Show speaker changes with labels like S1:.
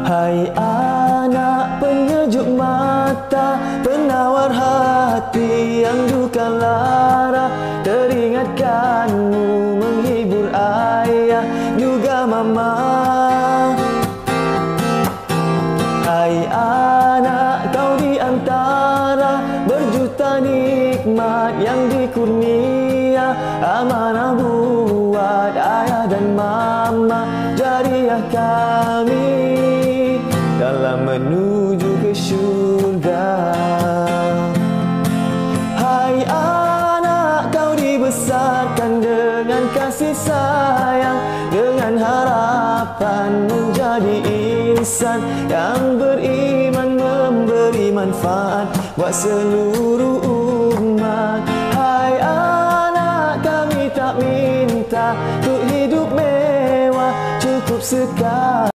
S1: Hai anak penyejuk mata, penawar hati yang duka lara, teringatkanmu menghibur ayah juga mama. Hai anak, kau di antara berjuta nikmat yang dikurnia, amanah buat ayah dan mama, jariah kami dalam menuju ke syurga. Hai anak, kau dibesarkan dengan kasih sayang, dengan harapan menjadi insan yang beriman, memberi manfaat buat seluruh umat. Hai anak, kami tak minta untuk hidup mewah, cukup sekali